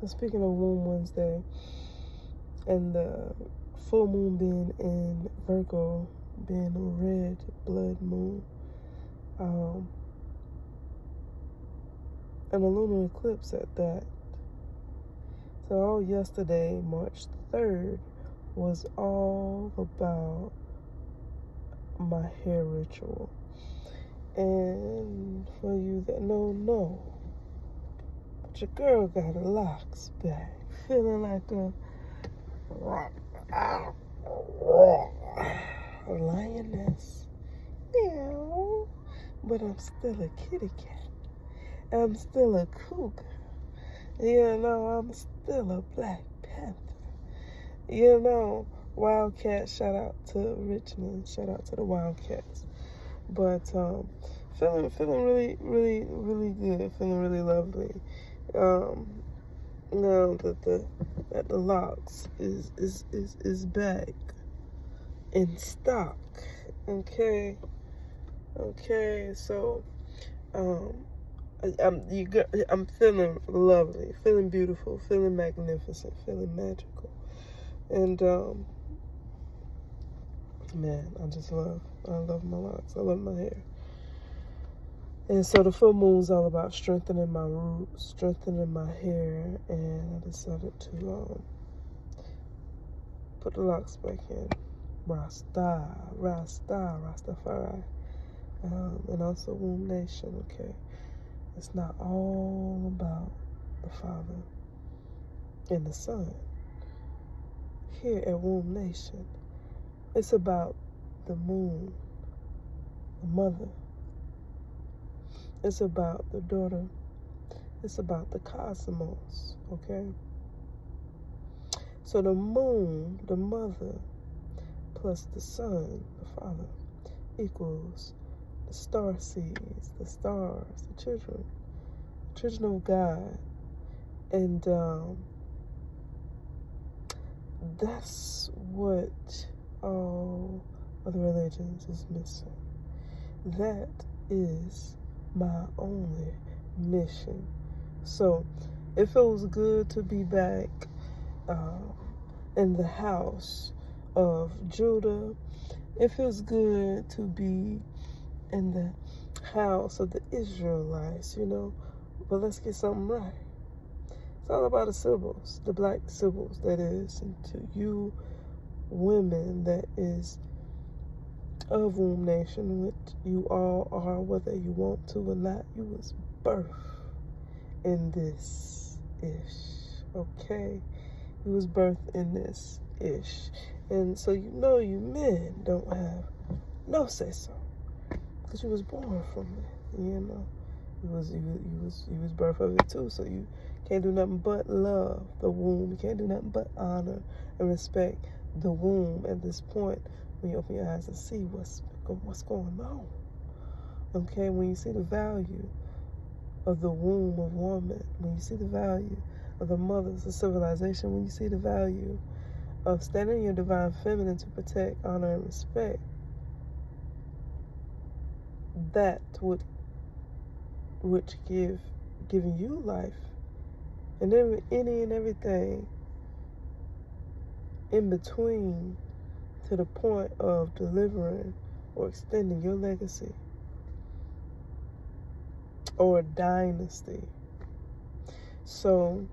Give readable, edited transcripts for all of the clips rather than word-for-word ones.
So speaking of Womb Wednesday and the full moon being in Virgo, being a red blood moon, and a lunar eclipse at that. So all yesterday, March 3rd, was all about my hair ritual. And for you that know, but your girl got her locks back, feeling like a lioness. Meow. But I'm still a kitty cat. I'm still a cougar. You know, I'm still a Black Panther. You know, Wildcat, shout out to Richmond, shout out to the Wildcats. But feeling really good, feeling really lovely. Now that the locks is back in stock. Okay, so I'm feeling lovely, feeling beautiful, feeling magnificent, feeling magical, and man, I love my locks, I love my hair. And so the full moon's all about strengthening my roots, strengthening my hair, and I decided to put the locks back in. Rastafari, and also WombNation. Okay, it's not all about the Father and the Son. Here at WombNation, it's about the moon, the mother. It's about the daughter. It's about the cosmos, okay? So the moon, the mother, plus the sun, the father, equals the star seeds, the stars, the children of God. And that's what all other religions is missing. That is my only mission. So it feels good to be back in the house of Judah. It feels good to be in the house of the Israelites, you know. But let's get something right. It's all about the Sibyls, the black Sibyls, that is, and to you women that is of WombNation, which you all are, whether you want to or not. You was birthed in this ish, okay? You was birthed in this ish, and so you know you men don't have no say so, because you was born from it. You know, you was birthed of it too. So you can't do nothing but love the womb. You can't do nothing but honor and respect the womb at this point. When you open your eyes and see what's going on, okay? When you see the value of the womb of woman, when you see the value of the mothers of civilization, when you see the value of standing in your divine feminine to protect, honor, and respect, that would giving you life and any and everything in between, to the point of delivering or extending your legacy or a dynasty. So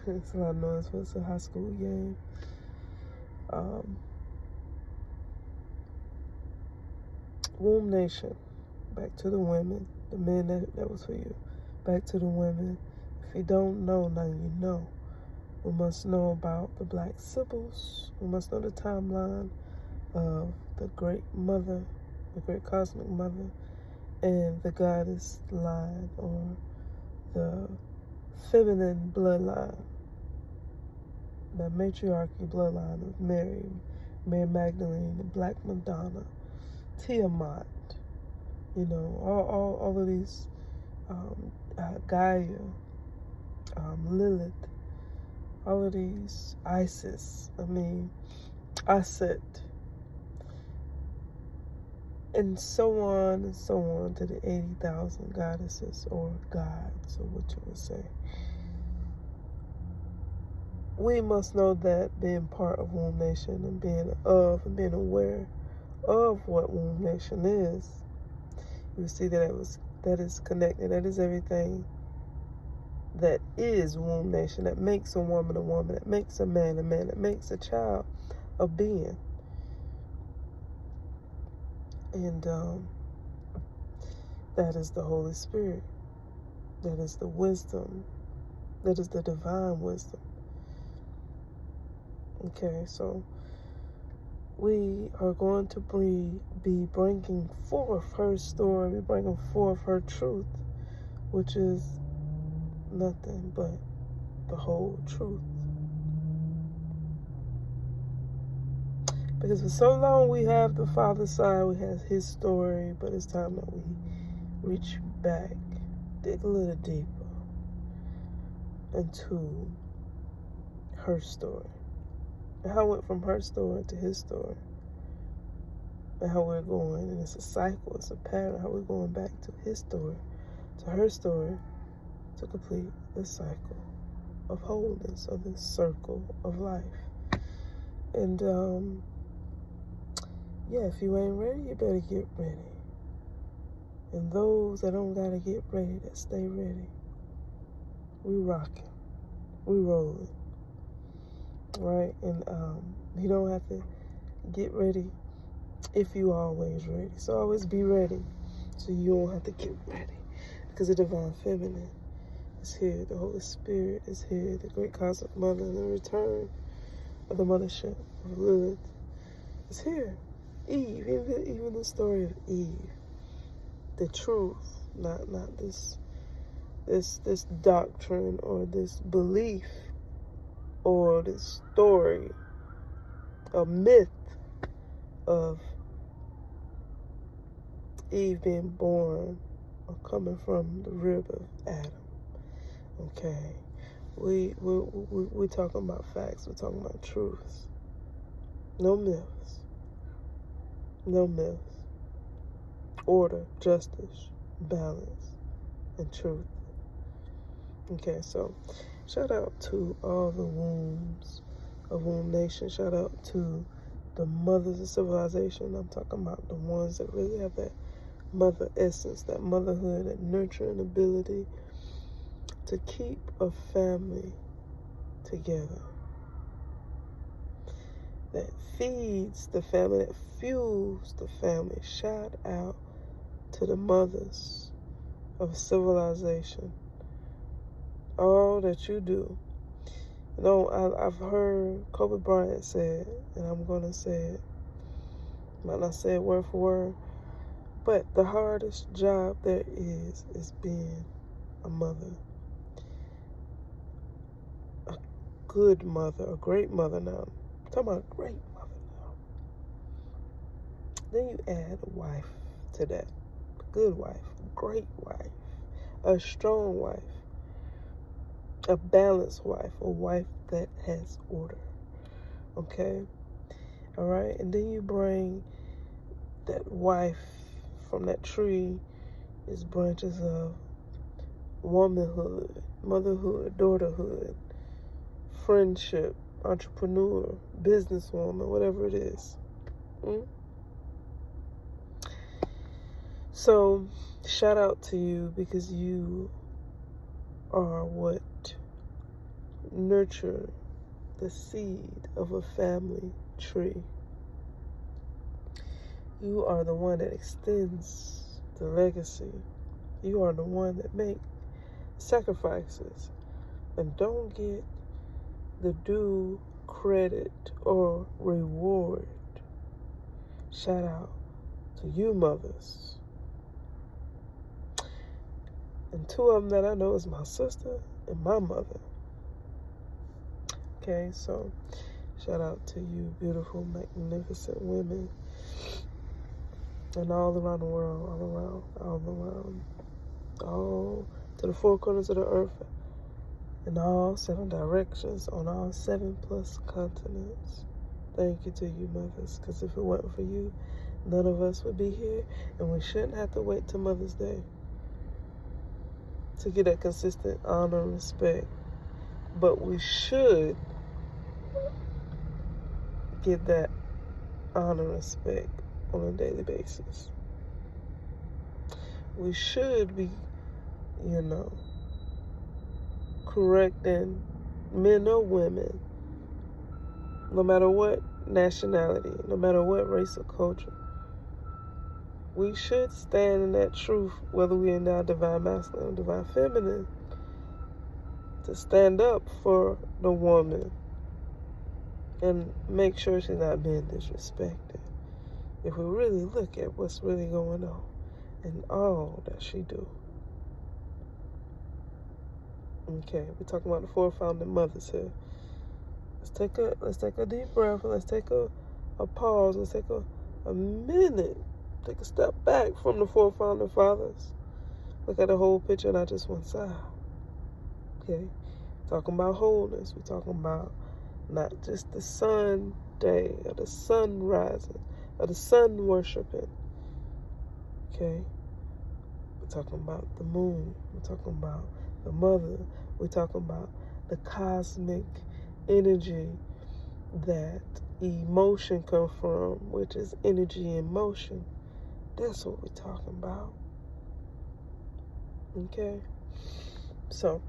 it's a lot of noise, but it's a high school game. WombNation, back to the women, the men that was for you. Back to the women. If you don't know, now you know. We must know about the Black Sibyls. We must know the timeline of the Great Mother, the Great Cosmic Mother, and the Goddess line, or the feminine bloodline, the matriarchy bloodline of Mary Magdalene, the Black Madonna, Tiamat, you know, all of these, Gaia, Lilith, all of these, Isis, Aset, and so on to the 80,000 goddesses or gods, or what you would say. We must know that being part of WombNation and being aware of what WombNation is, you see that is connected. That is everything that is WombNation, that makes a woman, that makes a man, that makes a child a being. And that is the Holy Spirit. That is the wisdom. That is the divine wisdom. Okay, so we are going to be bringing forth her story, bringing forth her truth, which is nothing but the whole truth. Because for so long we have the Father's side, we have his story, but it's time that we reach back, dig a little deeper into her story. And how it went from her story to his story. And how we're going, and it's a cycle, it's a pattern, how we're going back to his story, to her story, to complete this cycle of wholeness, of this circle of life. And yeah, if you ain't ready, you better get ready. And those that don't gotta get ready, that stay ready, we rocking, we rolling, right? And you don't have to get ready if you always ready. So always be ready, so you don't have to get ready, because the divine feminine is here, the Holy Spirit is here, the great cosmic mother, and the return of the mothership of Lilith is here. Eve, even the story of Eve, the truth, not this doctrine or this belief or this story, a myth of Eve being born or coming from the rib of Adam. Okay, we're talking about facts. We're talking about truths. No myths. No myths. Order, justice, balance, and truth. Okay, so shout out to all the wombs of WombNation. Shout out to the mothers of civilization. I'm talking about the ones that really have that mother essence, that motherhood, that nurturing ability to keep a family together, that feeds the family, that fuels the family. Shout out to the mothers of civilization. All that you do. You know, I've heard Kobe Bryant say it, and I'm going to say it. Might not say it word for word, but the hardest job there is being a mother. A good mother, a great mother now. I'm talking about a great mother now. Then you add a wife to that. A good wife, a great wife, a strong wife, a balanced wife, a wife that has order. Okay? All right? And then you bring that wife from that tree is branches of womanhood, motherhood, daughterhood, friendship, entrepreneur, businesswoman, whatever it is. So, shout out to you, because you are what nurture the seed of a family tree. You are the one that extends the legacy. You are the one that makes sacrifices and don't get the due credit or reward. Shout out to you mothers. And two of them that I know is my sister and my mother. Okay, so shout out to you beautiful, magnificent women. And all around the world, all to the four corners of the earth, in all 7 directions, on all 7+ continents. Thank you to you mothers, because if it wasn't for you, none of us would be here, and we shouldn't have to wait till Mother's Day to get that consistent honor and respect. But we should get that honor and respect on a daily basis. We should be, correcting men or women, no matter what nationality, no matter what race or culture. We should stand in that truth, whether we're in our divine masculine or divine feminine, to stand up for the woman and make sure she's not being disrespected. If we really look at what's really going on and all that she do. Okay, we're talking about the four founding mothers here. Let's take a deep breath. Let's take a pause. Let's take a minute. Take a step back from the four founding fathers. Look at the whole picture, not just one side. Okay, talking about wholeness. We're talking about not just the sun day or the sun rising or the sun worshiping. Okay, we're talking about the moon. We're talking about the mother. We're talking about the cosmic energy that emotion comes from, which is energy in motion. That's what we're talking about. Okay? So,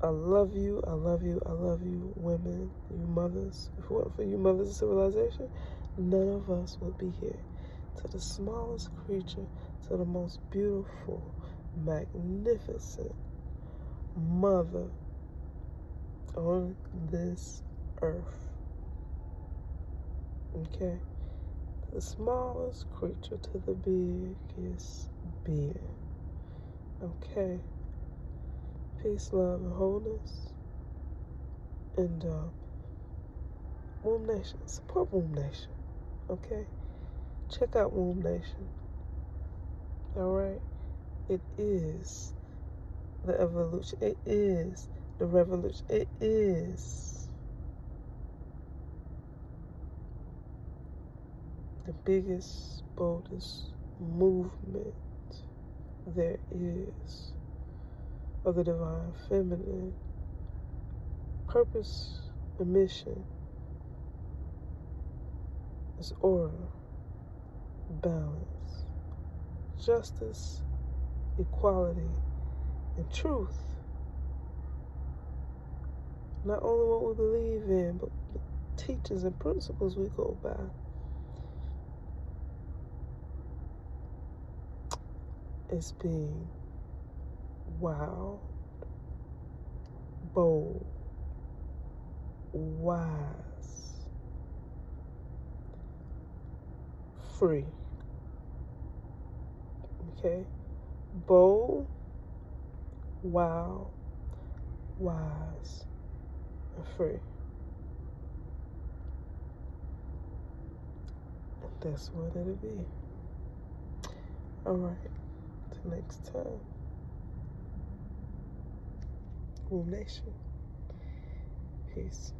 I love you, I love you, I love you, women, you mothers. If it weren't for you mothers of civilization, none of us would be here. To the smallest creature, to the most beautiful, magnificent mother on this earth. Okay? The smallest creature to the biggest being. Okay? Peace, love, and wholeness. And WombNation. Support WombNation. Okay? Check out WombNation. Alright? It is the evolution. It is the revolution. It is the biggest, boldest movement there is of the divine feminine. Purpose and mission is order, balance, justice, equality, and truth. Not only what we believe in, but the teachings and principles we go by. It's being wild, bold, wise, free. Okay? Bold, wild, wise, and free. And that's what it'll be. Alright. Till next time. WombNation. Peace.